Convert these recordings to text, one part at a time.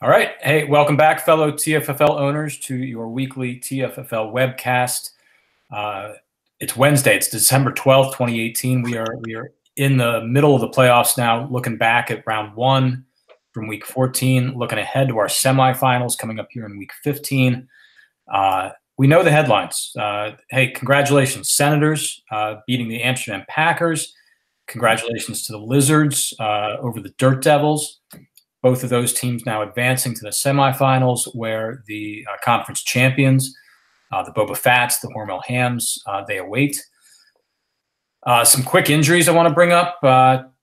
All right. Hey, welcome back, fellow TFFL owners, to your weekly TFFL webcast. It's Wednesday. It's December 12th, 2018. We are in the middle of the playoffs now, looking back at round one from week 14, looking ahead to our semifinals coming up here in week 15. We know the headlines. Hey, congratulations, Senators, beating the Amsterdam Packers. Congratulations to the Lizards over the Dirt Devils. Both of those teams now advancing to the semifinals, where the conference champions, the Boba Fatts, the Hormel Hams, they await. Some quick injuries I want to bring up.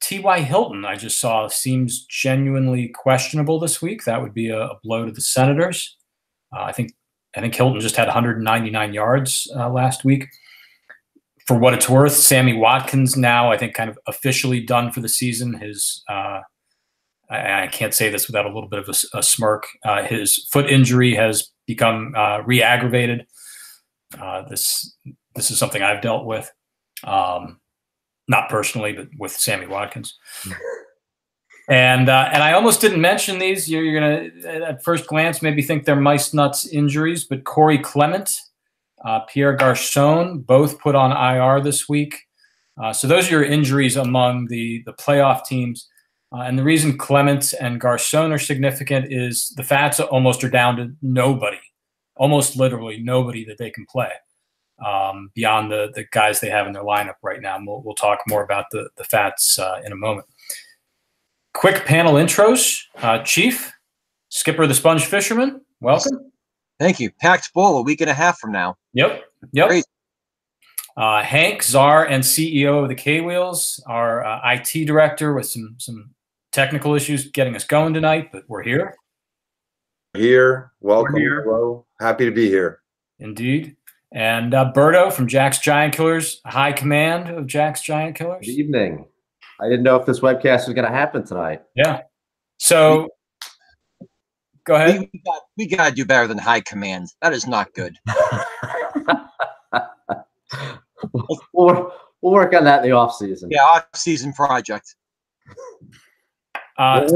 T.Y. Hilton, I just saw, seems genuinely questionable this week. That would be a blow to the Senators. I think Hilton just had 199 yards last week. For what it's worth, Sammy Watkins now, I think, kind of officially done for the season. His I can't say this without a little bit of a smirk. His foot injury has become re-aggravated. This is something I've dealt with, not personally, but with Sammy Watkins. And I almost didn't mention these. You're gonna, at first glance, maybe think they're mice nuts injuries, but Corey Clement, Pierre Garçon, both put on IR this week. So those are your injuries among the playoff teams. And the reason Clement and Garçon are significant is the Fats almost are down to nobody, almost literally nobody that they can play beyond the guys they have in their lineup right now. And we'll talk more about the Fats in a moment. Quick panel intros. Chief, Skipper the Sponge Fisherman, welcome. Thank you. Packed bowl a week and a half from now. Yep. Great. Hank, czar and CEO of the K-Wheels, our IT director with some technical issues getting us going tonight, but we're here. Welcome. Hello. Happy to be here. Indeed. And Berto from Jack's Giant Killers, high command of Jack's Giant Killers. Good evening. I didn't know if this webcast was going to happen tonight. Yeah. So go ahead. We got to do better than high command. That is not good. We'll work on that in the off season. Yeah, off-season project. Last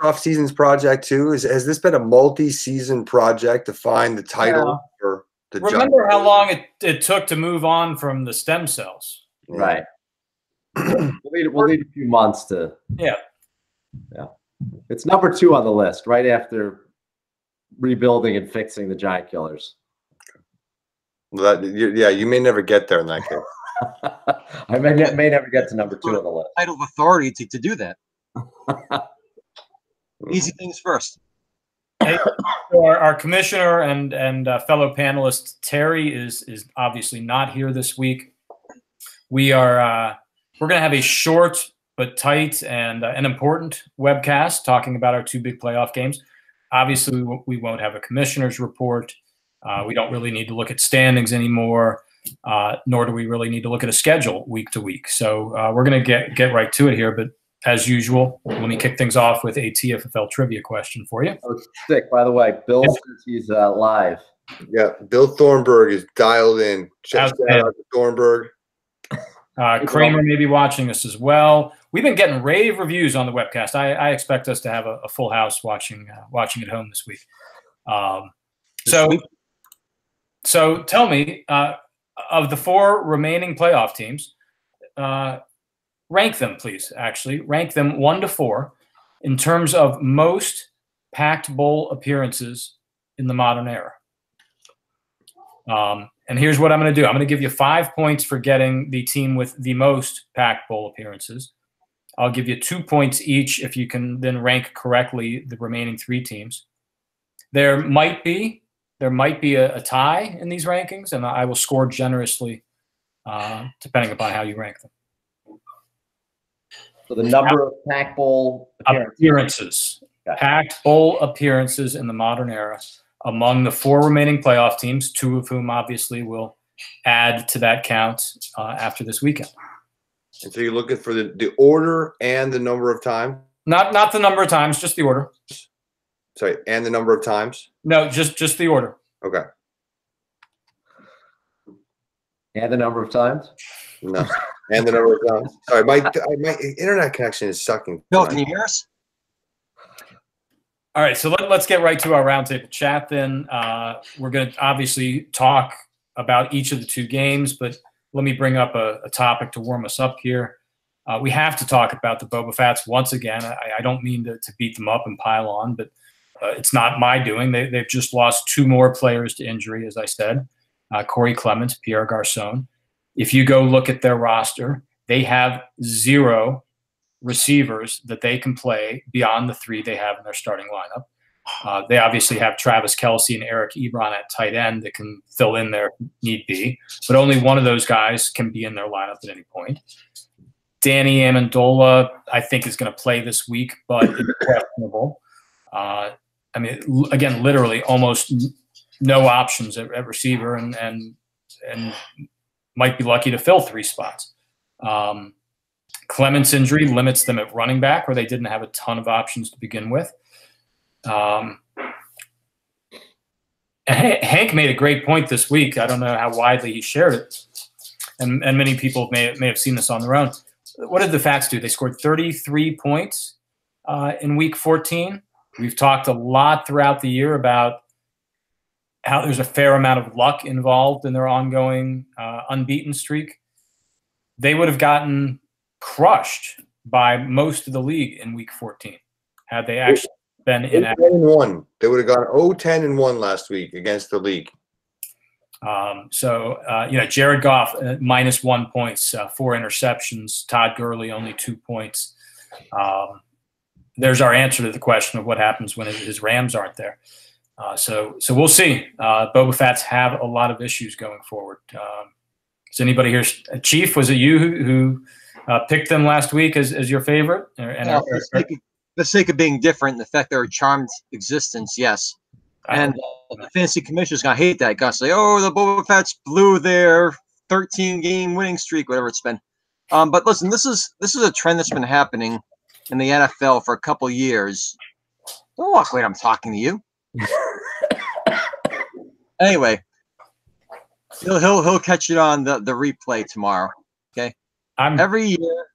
off-season's project too. Has this been a multi-season project to find the title for the? Remember how long it took to move on from the stem cells? Right. We'll need a few months to. Yeah. It's number 2 on the list, right after rebuilding and fixing the Giant Killers. Well, you may never get there in that case. I may never get to number 2 on the list. Title of authority to do that. Easy things first. Hey, our commissioner and fellow panelist Terry is obviously not here this week. We're going to have a short but tight and an important webcast talking about our 2 big playoff games. Obviously, we won't have a commissioner's report. We don't really need to look at standings anymore, nor do we really need to look at a schedule week to week. So we're going to get right to it here. But as usual, let me kick things off with a TFFL trivia question for you. Oh, sick, by the way. Bill says he's live. Yeah, Bill Thornburg is dialed in. Shout out to Thornburg. Kramer may be watching us as well. We've been getting rave reviews on the webcast. I expect us to have a full house watching at home this week. So tell me, of the 4 remaining playoff teams, rank them, please. Actually, rank them 1 to 4 in terms of most packed bowl appearances in the modern era. And here's what I'm going to do. I'm going to give you 5 points for getting the team with the most packed bowl appearances. I'll give you 2 points each if you can then rank correctly the remaining 3 teams. There might be a tie in these rankings, and I will score generously depending upon how you rank them. So the number of packed bowl appearances. Okay. Packed bowl appearances in the modern era among the 4 remaining playoff teams, 2 of whom obviously will add to that count after this weekend. And so you're looking for the order and the number of times? Not the number of times, just the order. Sorry, and the number of times? No, just the order. Okay. And the number of times? No. And the number of times. Sorry, my internet connection is sucking. Bill, can you hear us? All right, so let's get right to our roundtable chat then. We're going to obviously talk about each of the two games, but let me bring up a topic to warm us up here. We have to talk about the Boba Fats once again. I don't mean to beat them up and pile on, but it's not my doing. They've just lost two more players to injury, as I said, Corey Clements, Pierre Garçon. If you go look at their roster, they have 0 receivers that they can play beyond the 3 they have in their starting lineup. They obviously have Travis Kelce and Eric Ebron at tight end that can fill in there if need be, but only one of those guys can be in their lineup at any point. Danny Amendola, I think, is going to play this week, but it's questionable. I mean, again, literally almost no options at receiver, and might be lucky to fill 3 spots. Clements' injury limits them at running back, where they didn't have a ton of options to begin with. Hank made a great point this week. I don't know how widely he shared it, and many people may have seen this on their own. What did the Fats do? They scored 33 points in Week 14. We've talked a lot throughout the year about how there's a fair amount of luck involved in their ongoing unbeaten streak. They would have gotten crushed by most of the league in Week 14 had they actually been inactive. 10-1. They would have gone 0-10-1 last week against the league. Jared Goff -1 points, 4 interceptions. Todd Gurley only 2 points. There's our answer to the question of what happens when his Rams aren't there. So we'll see. Boba Fats have a lot of issues going forward. Is anybody here? Chief, was it you who picked them last week as your favorite? For the sake of being different, the fact they're a charmed existence, yes. And the fantasy commissioner's going to hate that. Going to say, oh, the Boba Fats blew their 13-game winning streak, whatever it's been. But listen, this is a trend that's been happening in the NFL for a couple years. Don't walk away, I'm talking to you. Anyway, he'll catch it on the replay tomorrow. Okay. Every year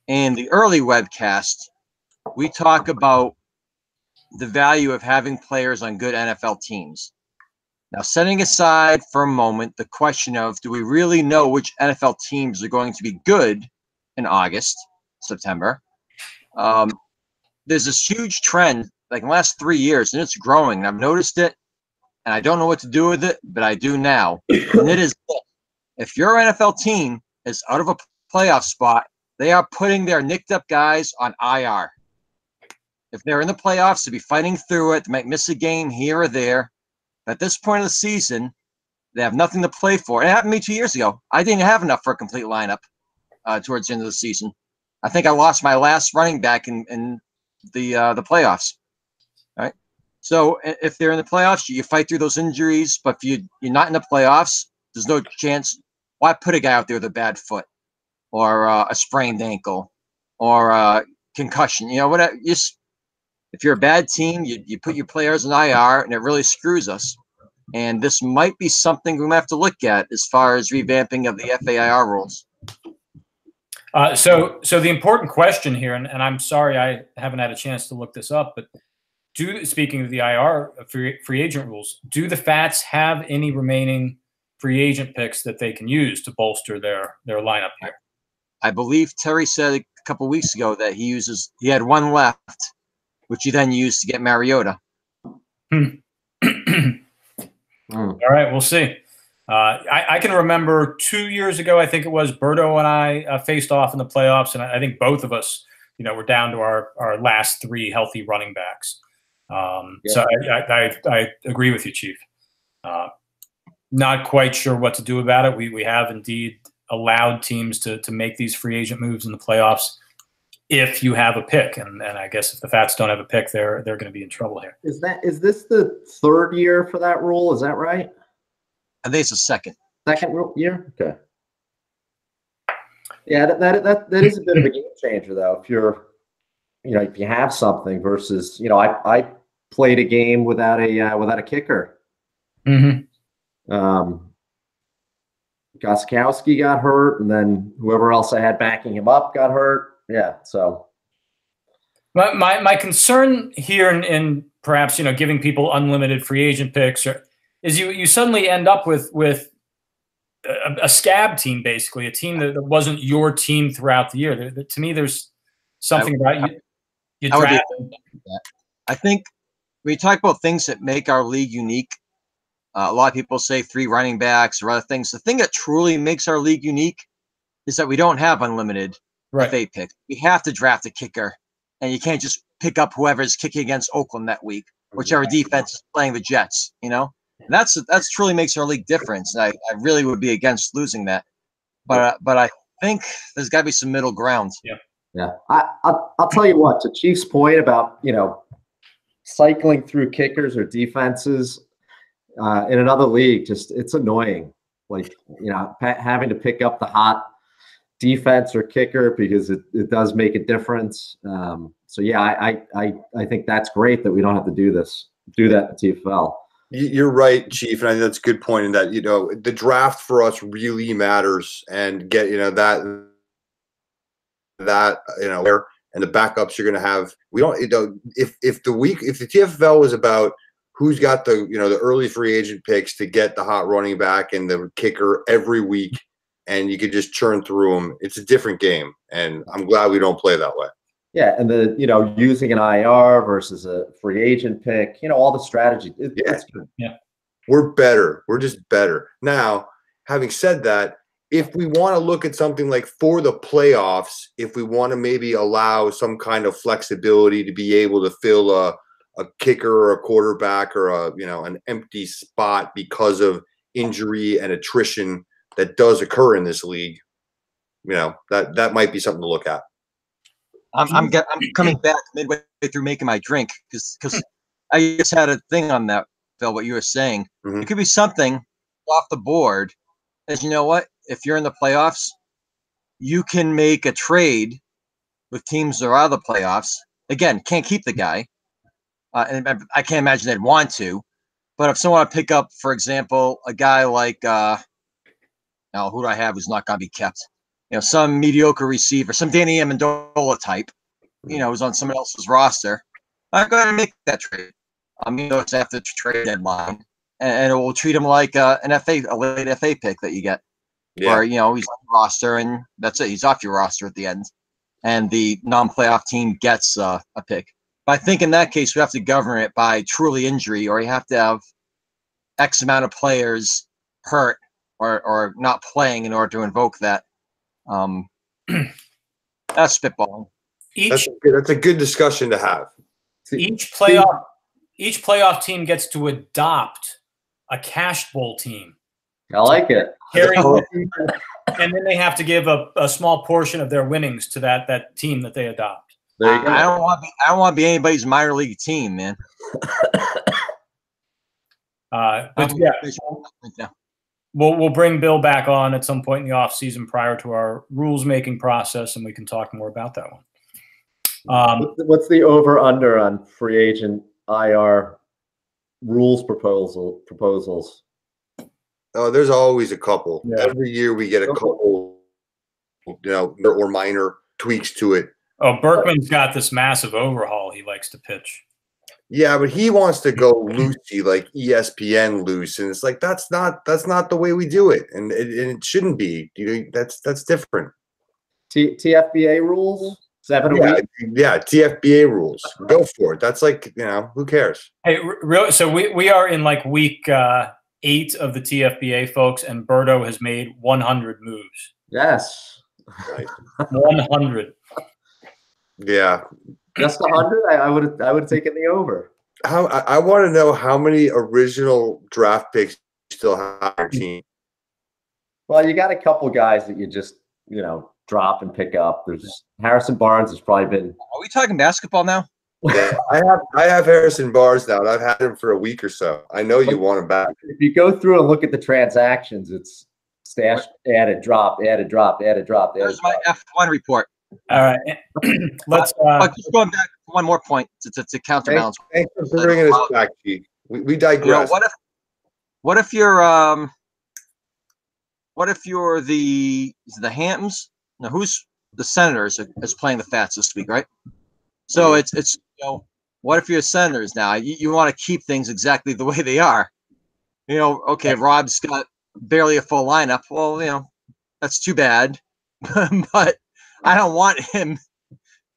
in the early webcast, we talk about the value of having players on good NFL teams. Now, setting aside for a moment the question of, do we really know which NFL teams are going to be good in August, September? There's this huge trend, like in the last 3 years, and it's growing. And I've noticed it, and I don't know what to do with it, but I do now. And it is, if your NFL team is out of a playoff spot, they are putting their nicked up guys on IR. If they're in the playoffs, to be fighting through it, they might miss a game here or there. But at this point of the season, they have nothing to play for. It happened to me 2 years ago. I didn't have enough for a complete lineup towards the end of the season. I think I lost my last running back in the playoffs. All right. So if they're in the playoffs, you fight through those injuries. But if you're not in the playoffs, there's no chance. Why put a guy out there with a bad foot or a sprained ankle or a concussion? You know, whatever. If you're a bad team, you put your players in IR, and it really screws us. And this might be something we might have to look at as far as revamping of the FAIR rules. So the important question here, and I'm sorry I haven't had a chance to look this up, but speaking of the IR free agent rules, do the Fats have any remaining free agent picks that they can use to bolster their lineup here? I believe Terry said a couple weeks ago that he had one left, which he then used to get Mariota. All right, we'll see. I can remember 2 years ago, I think it was, Berto and I faced off in the playoffs, and I think both of us, were down to our last 3 healthy running backs. So I agree with you, Chief. Not quite sure what to do about it. We have indeed allowed teams to make these free agent moves in the playoffs if you have a pick, and I guess if the Fats don't have a pick, they're going to be in trouble here. Is this the 3rd year for that rule? Is that right? I think it's the second year. Okay. Yeah, that is a bit of a game changer, though. If if you have something versus, I played a game without a kicker. Mm-hmm. Gostkowski got hurt, and then whoever else I had backing him up got hurt. Yeah, so. My concern here in perhaps giving people unlimited free agent picks is you suddenly end up with a scab team, basically a team that wasn't your team throughout the year. To me, there's something about you draft. I think when you talk about things that make our league unique, a lot of people say 3 running backs or other things. The thing that truly makes our league unique is that we don't have unlimited FA picks. We have to draft a kicker, and you can't just pick up whoever's kicking against Oakland that week, whichever defense is playing the Jets. And that's truly makes our league different. And I really would be against losing that, but I think there's got to be some middle ground. Yeah. I'll tell you what. To Chief's point about cycling through kickers or defenses in another league, it's annoying. Like having to pick up the hot defense or kicker because it does make a difference. So yeah, I think that's great that we don't have to do that in TFL. You're right, Chief, and I think that's a good point in that the draft for us really matters, and get that and the backups you're going to have. We don't if the TFFL was about who's got the the early free agent picks to get the hot running back and the kicker every week, and you could just churn through them, it's a different game, and I'm glad we don't play that way. Yeah, and the using an IR versus a free agent pick, all the strategy. It's good. Yeah, we're better. We're just better. Now, having said that, if we want to look at something like for the playoffs, if we want to maybe allow some kind of flexibility to be able to fill a kicker or a quarterback or an empty spot because of injury and attrition that does occur in this league, that might be something to look at. I'm coming back midway through making my drink because I just had a thing on that, Phil, what you were saying. Mm-hmm. It could be something off the board. As you know what? If you're in the playoffs, you can make a trade with teams that are out of the playoffs. Again, can't keep the guy. And I can't imagine they'd want to. But if someone want to pick up, for example, a guy like now who do I have who's not going to be kept? Some mediocre receiver, some Danny Amendola type, who's on someone else's roster. I'm going to make that trade. It's after the trade deadline, and it will treat him like a late FA pick that you get. Yeah. Or, he's on the roster, and that's it. He's off your roster at the end, and the non-playoff team gets a pick. But I think in that case, we have to govern it by truly injury, or you have to have X amount of players hurt or not playing in order to invoke that. That's spitballing. That's a good discussion to have. Each playoff team gets to adopt a cash bowl team. I like it. And then they have to give a small portion of their winnings to that team that they adopt. There you go. I don't want to be anybody's minor league team, man. But yeah. We'll bring Bill back on at some point in the off season prior to our rules making process, and we can talk more about that one. What's the over under on free agent IR rules proposals? Oh, there's always a couple. Yeah. Every year we get a couple, or minor tweaks to it. Oh, Berkman's got this massive overhaul he likes to pitch. Yeah, but he wants to go loosey, like ESPN loose, and it's like that's not the way we do it, and it shouldn't be. That's different. TFBA rules 7 a week. Yeah, TFBA rules. Go for it. That's like who cares? Hey, really? So we are in like week 8 of the TFBA, folks, and Berto has made 100 moves. Yes, right. 100. Yeah. Just 100? I would have taken the over. I want to know how many original draft picks you still have on your team. Well, you got a couple guys that you just drop and pick up. There's Harrison Barnes has probably been. Are we talking basketball now? Yeah, I have Harrison Barnes now, and I've had him for a week or so. I know you want him back. If you go through and look at the transactions, it's stash, added, drop, added, drop, added, drop. There's my F1 report. All right, let's. Just going back one more point to counterbalance. Thanks for bringing us back, Chief. We digress. What if you're the Hamptons? Now, who's the Senators is playing the Fats this week, right? So it's what if you're Senators now? You want to keep things exactly the way they are. Okay, Rob's got barely a full lineup. Well, that's too bad. But I don't want him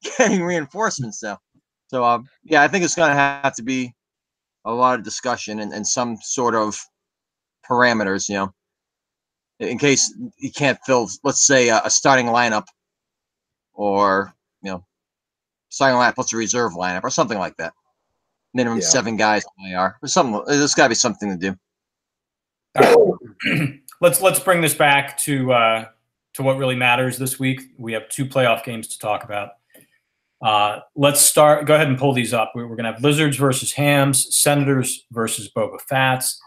getting reinforcements now. So I think it's going to have to be a lot of discussion and some sort of parameters, in case he can't fill, let's say, a starting lineup, or starting lineup plus a reserve lineup or something like that. Minimum 7 guys on IR or something. There's got to be something to do. Let's bring this back to what really matters this week. We have 2 playoff games to talk about. Let's start. Go ahead and pull these up. We're going to have Lizards versus Hams, Senators versus Boba Fats.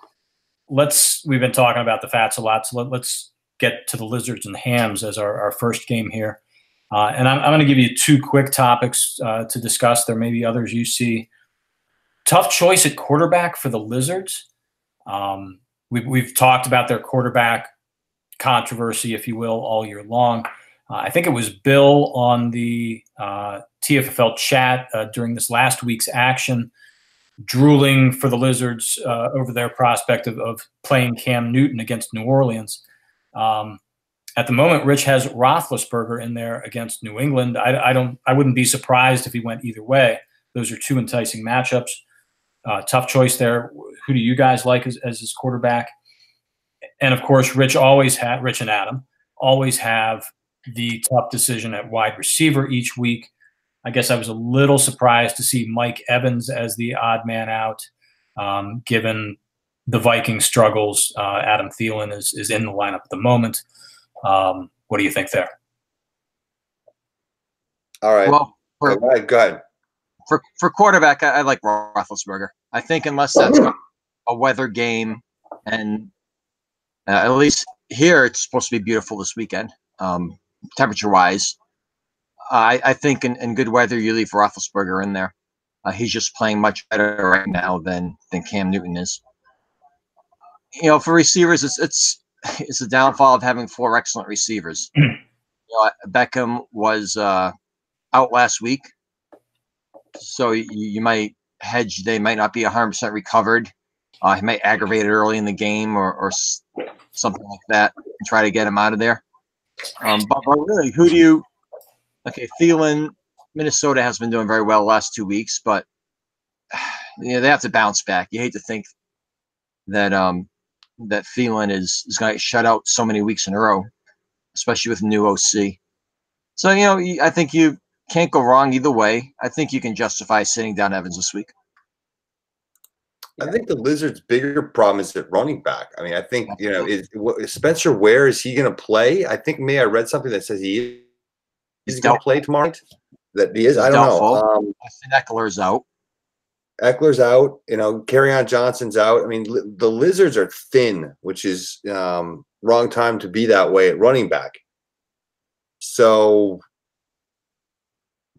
We've been talking about the Fats a lot, so let's get to the Lizards and the Hams as our first game here. And I'm going to give you 2 quick topics to discuss. There may be others you see. Tough choice at quarterback for the Lizards. We've talked about their quarterback controversy, if you will, all year long. I think it was Bill on the TFFL chat during this last week's action, drooling for the Lizards over their prospect of playing Cam Newton against New Orleans. At the moment, Rich has Roethlisberger in there against New England. I wouldn't be surprised if he went either way. Those are 2 enticing matchups. Tough choice there. Who do you guys like as his quarterback? And of course, Rich and Adam always have the tough decision at wide receiver each week. I guess I was a little surprised to see Mike Evans as the odd man out, given the Vikings struggles. Adam Thielen is in the lineup at the moment. What do you think there? All right. Well, go ahead. For quarterback, I like Roethlisberger. I think unless that's a weather game, and at least here it's supposed to be beautiful this weekend, temperature-wise. I think in good weather you leave Roethlisberger in there. He's just playing much better right now than Cam Newton is. For receivers, it's a downfall of having 4 excellent receivers. Beckham was out last week, so you might hedge. They might not be 100% recovered. He might aggravate it early in the game or something like that and try to get him out of there. But really, who do you? Okay, Thielen, Minnesota has been doing very well the last 2 weeks, but they have to bounce back. You hate to think that that Thielen is going to get shut out so many weeks in a row, especially with new OC. So I think you can't go wrong either way. I think you can justify sitting down Evans this week. I think the Lizards' bigger problem is at running back. I mean, I think is Spencer Ware, is he going to play? I think I read something that says he's going to play tomorrow night. That he is. I don't know. I think Eckler's out. Eckler's out. Kerryon Johnson's out. I mean, the Lizards are thin, which is wrong time to be that way at running back. So,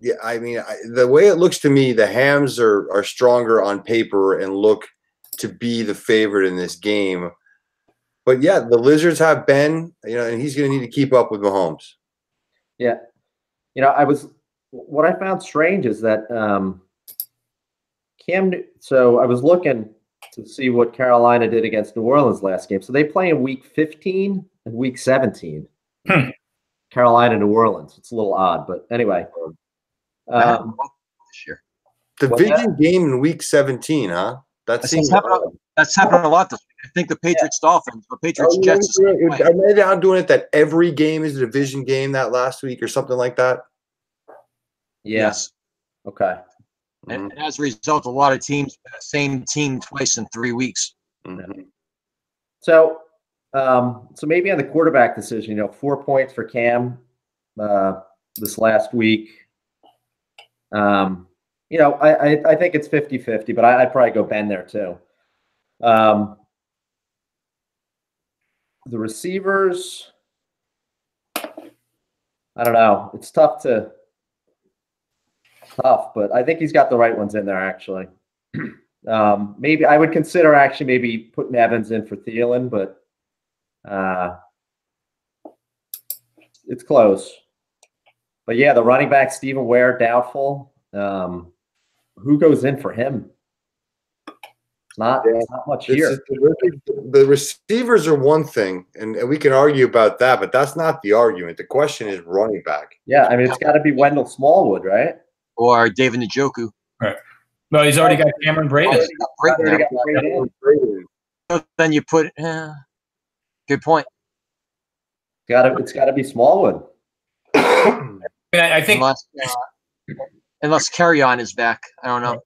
yeah, I mean, the way it looks to me, the Hams are stronger on paper and look to be the favorite in this game. But yeah, the Lizards have Ben, and he's going to need to keep up with Mahomes. Yeah, what I found strange is that so I was looking to see what Carolina did against New Orleans last game. So they play in week 15 and week 17. Carolina, New Orleans. It's a little odd, but anyway. Division game in week 17, huh? That's happened a lot this week. I think the Patriots Dolphins, the Patriots Jets. I made out doing it that every game is a division game that last week or something like that. Yes. Okay. And as a result, a lot of teams play the same team twice in 3 weeks. Mm-hmm. So maybe on the quarterback decision, 4 points for Cam this last week. I think it's 50-50, but I'd probably go Ben there too. The receivers, I don't know. It's tough, but I think he's got the right ones in there, actually. Maybe I would consider maybe putting Evans in for Thielen, but it's close. But yeah, the running back, Stephen Ware, doubtful. Who goes in for him? Not much here. The receivers are one thing, and we can argue about that, but that's not the argument. The question is running back. Yeah, I mean, it's got to be Wendell Smallwood, right? Or David Njoku. Right. No, he's already got Cameron Brady. Then you put good point. It's got to be Smallwood. I think unless Carry-On is back, I don't know.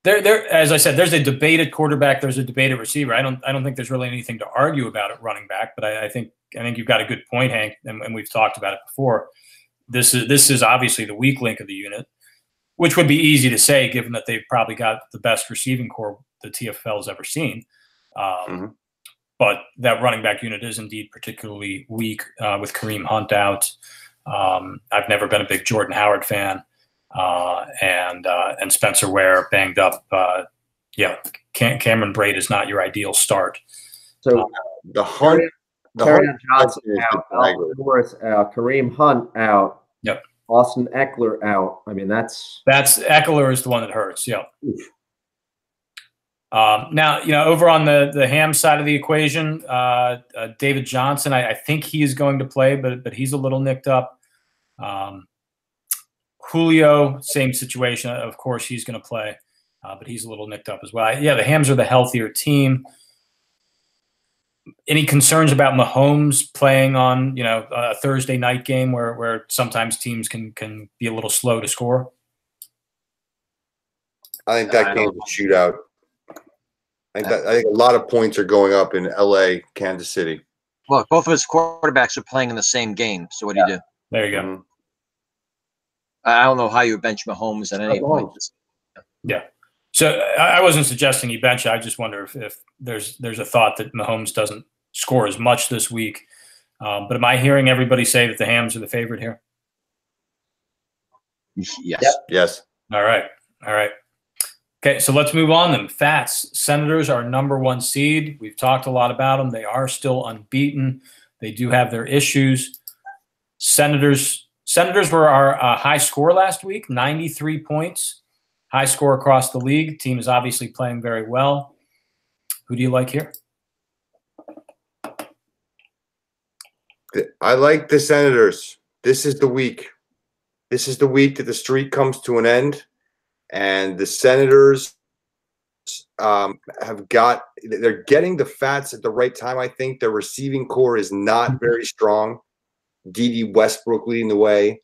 There, as I said, there's a debated quarterback. There's a debated receiver. I don't think there's really anything to argue about at running back. But I think you've got a good point, Hank, and we've talked about it before. This is obviously the weak link of the unit, which would be easy to say given that they've probably got the best receiving core the TFL has ever seen. But that running back unit is indeed particularly weak with Kareem Hunt out. I've never been a big Jordan Howard fan. And Spencer Ware banged up. Cameron Braid is not your ideal start. So the Hunt, Johnson out, Morris out, Kareem Hunt out. Yep. Austin Eckler out. I mean, that's Eckler is the one that hurts. Yeah. Now, over on the Ham side of the equation, David Johnson, I think he is going to play, but he's a little nicked up. Julio, same situation. Of course, he's going to play, but he's a little nicked up as well. The Hams are the healthier team. Any concerns about Mahomes playing on, a Thursday night game where sometimes teams can be a little slow to score? I think that game's a shootout. I think a lot of points are going up in LA, Kansas City. Look, both of his quarterbacks are playing in the same game. So what do you do? There you go. I don't know how you bench Mahomes at any point. Yeah. So I wasn't suggesting he bench. I just wonder if there's a thought that Mahomes doesn't score as much this week. But am I hearing everybody say that the Hams are the favorite here? Yes. Yep. Yes. All right. Okay, so let's move on then. Fats. Senators are #1 seed. We've talked a lot about them. They are still unbeaten. They do have their issues. Senators were our high score last week, 93 points. High score across the league. Team is obviously playing very well. Who do you like here? I like the Senators. This is the week. This is the week that the streak comes to an end. And the Senators they're getting the Fats at the right time. I think their receiving core is not very strong. D.D. Westbrook leading the way.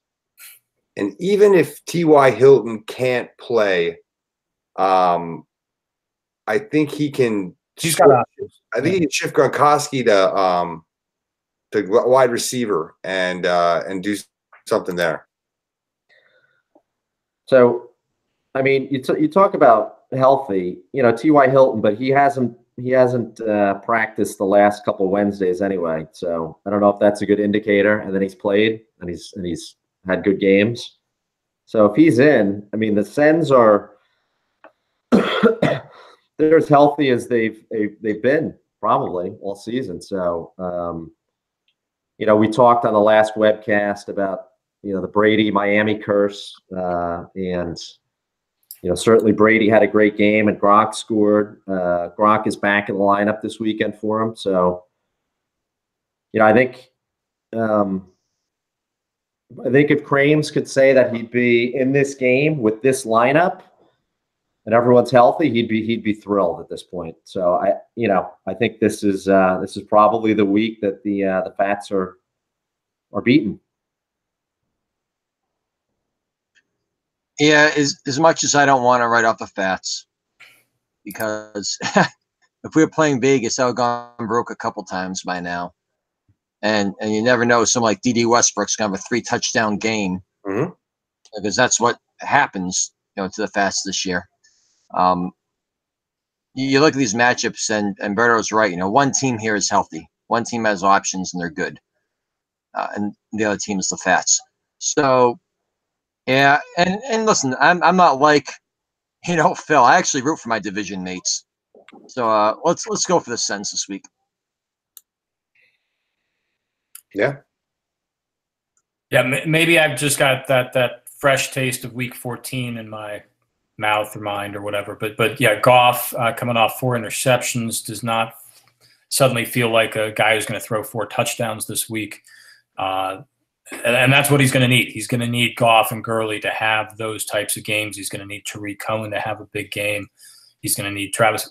And even if T.Y. Hilton can't play, I think he can. I think he can shift Gronkowski to wide receiver and do something there. So, I mean, you talk about healthy, T.Y. Hilton, but he hasn't practiced the last couple Wednesdays anyway. So I don't know if that's a good indicator. And then he's played and he's had good games. So if he's in, I mean, the Sens are they're as healthy as they've been probably all season. So we talked on the last webcast about the Brady Miami curse, and certainly Brady had a great game and Gronk scored. Gronk is back in the lineup this weekend for him. So, I think if Crames could say that he'd be in this game with this lineup and everyone's healthy, he'd be thrilled at this point. So I think this is probably the week that the Fats are beaten. Yeah, as much as I don't want to write off the Fats, because if we were playing Vegas, I would have gone broke a couple times by now. And you never know, someone like D.D. Westbrook's going to have a 3-touchdown game, because that's what happens, to the Fats this year. You look at these matchups, and Berto's right. One team here is healthy. One team has options, and they're good. And the other team is the Fats. So, yeah, and listen, I'm not like, Phil. I actually root for my division mates. So let's go for the Sens this week. Yeah. Yeah, maybe I've just got that fresh taste of Week 14 in my mouth or mind or whatever. But yeah, Goff coming off 4 interceptions does not suddenly feel like a guy who's going to throw 4 touchdowns this week. And that's what he's going to need. He's going to need Goff and Gurley to have those types of games. He's going to need Tariq Cohen to have a big game. He's going to need Travis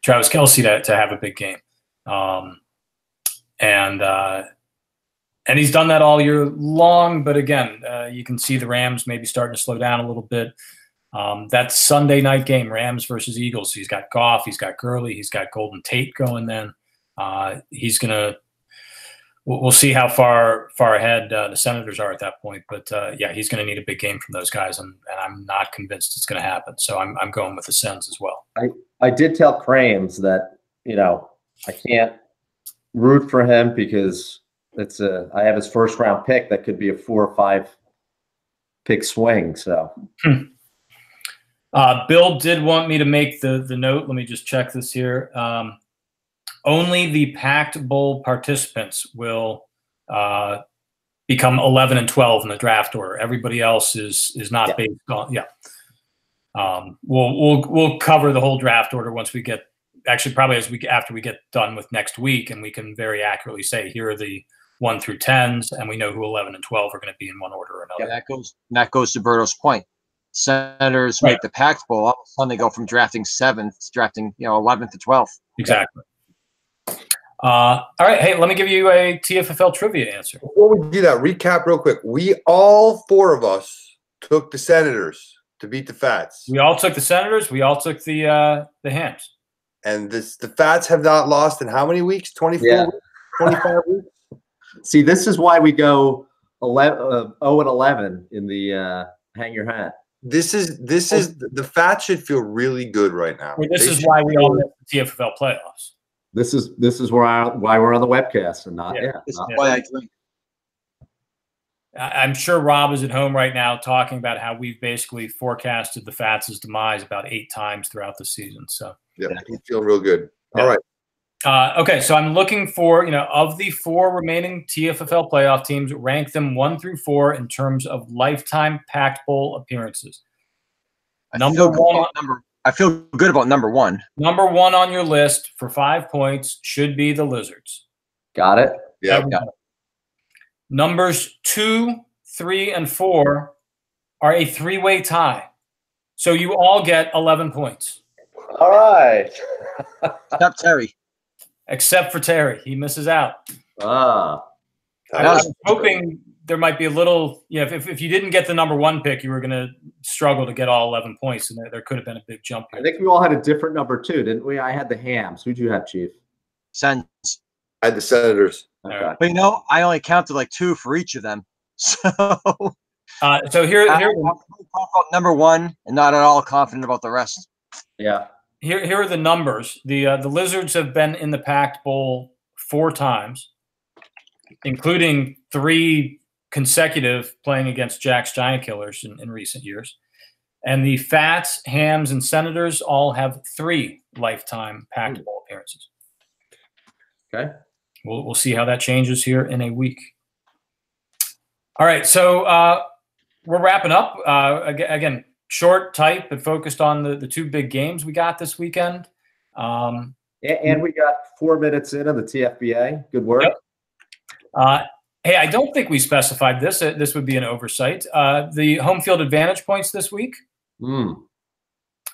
Kelce to have a big game. And he's done that all year long. But again, you can see the Rams maybe starting to slow down a little bit. That Sunday night game, Rams versus Eagles, he's got Goff, he's got Gurley, he's got Golden Tate going then. He's going to – we'll see how far ahead the Senators are at that point. But, yeah, he's going to need a big game from those guys, and I'm not convinced it's going to happen. So I'm going with the Sens as well. I did tell Crames that, I can't root for him because I have his first-round pick that could be a 4 or 5 pick swing. So Bill did want me to make the note. Let me just check this here. Only the Packed Bowl participants will become 11 and 12 in the draft order. Everybody else is not based on. Yeah. We'll cover the whole draft order once we get probably after we get done with next week, and we can very accurately say here are the 1 through 10s, and we know who 11 and 12 are going to be in one order or another. Yeah, that goes to Berto's point. Senators make the Packed Bowl. All of a sudden, they go from drafting 7th to drafting 11th to 12th. Exactly. All right. Hey, let me give you a TFFL trivia answer. Before we do that, recap real quick. All 4 of us took the Senators to beat the Fats. We all took the Senators. We all took the Hams. And the Fats have not lost in how many weeks? 24 weeks? 25 weeks? See, this is why we go 0-11 in the hang your hat. This is the Fats should feel really good right now. Well, this is why we all missed the TFFL playoffs. This is why we're on the webcast and not why I drink. I'm sure Rob is at home right now talking about how we've basically forecasted the Fats' demise about 8 times throughout the season. So yeah, he's feeling real good. Yeah. All right. Okay, so I'm looking for, of the 4 remaining TFFL playoff teams, rank them 1 through 4 in terms of lifetime Packed Bowl appearances. I feel good about number 1. Number 1 on your list for 5 points should be the Lizards. Got it? Yeah. Numbers 2, 3, and 4 are a 3-way tie. So you all get 11 points. All right. Except Terry. Except for Terry. He misses out. I was hoping there might be a little, if you didn't get the number 1 pick, you were going to struggle to get all 11 points, and there could have been a big jump here. I think we all had a different number 2, didn't we? I had the Hams. Who'd you have, Chief? Sens. I had the Senators. Okay. But I only counted like 2 for each of them. So here I'm about number 1 and not at all confident about the rest. Yeah. Here are the numbers. The Lizards have been in the Packed Bowl 4 times, including 3 consecutive playing against Jack's Giant Killers in recent years. And the Fats, Hams, and Senators all have 3 lifetime Packed Bowl appearances. Okay. We'll see how that changes here in a week. All right, so we're wrapping up. Again, short, tight, but focused on the 2 big games we got this weekend. And we got 4 minutes in on the TFBA. Good work. Yep. Hey, I don't think we specified this. This would be an oversight. The home field advantage points this week.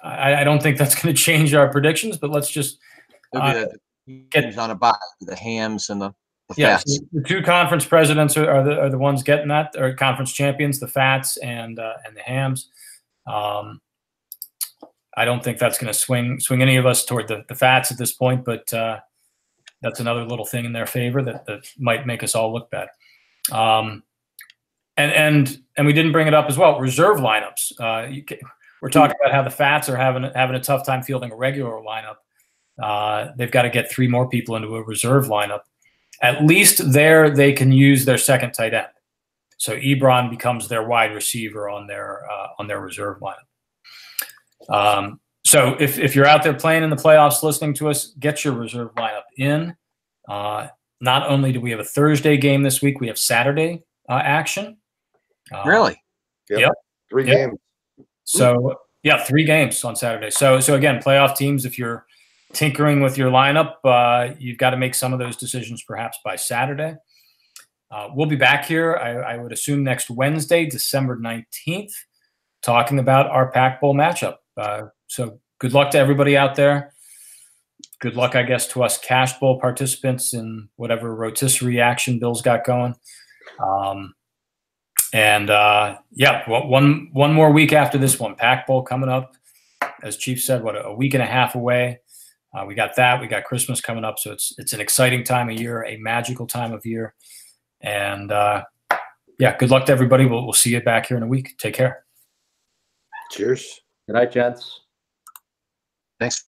I don't think that's going to change our predictions, but let's just get on a bye. The Hams and the Yes, Fats. the 2 conference presidents are the ones getting that, or conference champions, the Fats and the Hams. I don't think that's going to swing any of us toward the Fats at this point, but that's another little thing in their favor that might make us all look bad. And we didn't bring it up as well. Reserve lineups. We're talking about how the Fats are having a tough time fielding a regular lineup. They've got to get 3 more people into a reserve lineup. At least there they can use their second tight end. So Ebron becomes their wide receiver on their reserve lineup. So if you're out there playing in the playoffs, listening to us, get your reserve lineup in. Not only do we have a Thursday game this week, we have Saturday action. Really? Yep. 3 games. So yeah, 3 games on Saturday. So again, playoff teams, if you're tinkering with your lineup, you've got to make some of those decisions perhaps by Saturday. We'll be back here, I would assume, next Wednesday, December 19th, talking about our Pac Bowl matchup. So good luck to everybody out there. Good luck, I guess, to us Cash Bowl participants in whatever rotisserie action Bill's got going. Yeah, one more week after this one, Pac Bowl coming up. As Chief said, a week and a half away. We got that. We got Christmas coming up, so it's an exciting time of year, a magical time of year. And yeah, good luck to everybody. We'll see you back here in a week. Take care. Cheers. Good night, gents. Thanks.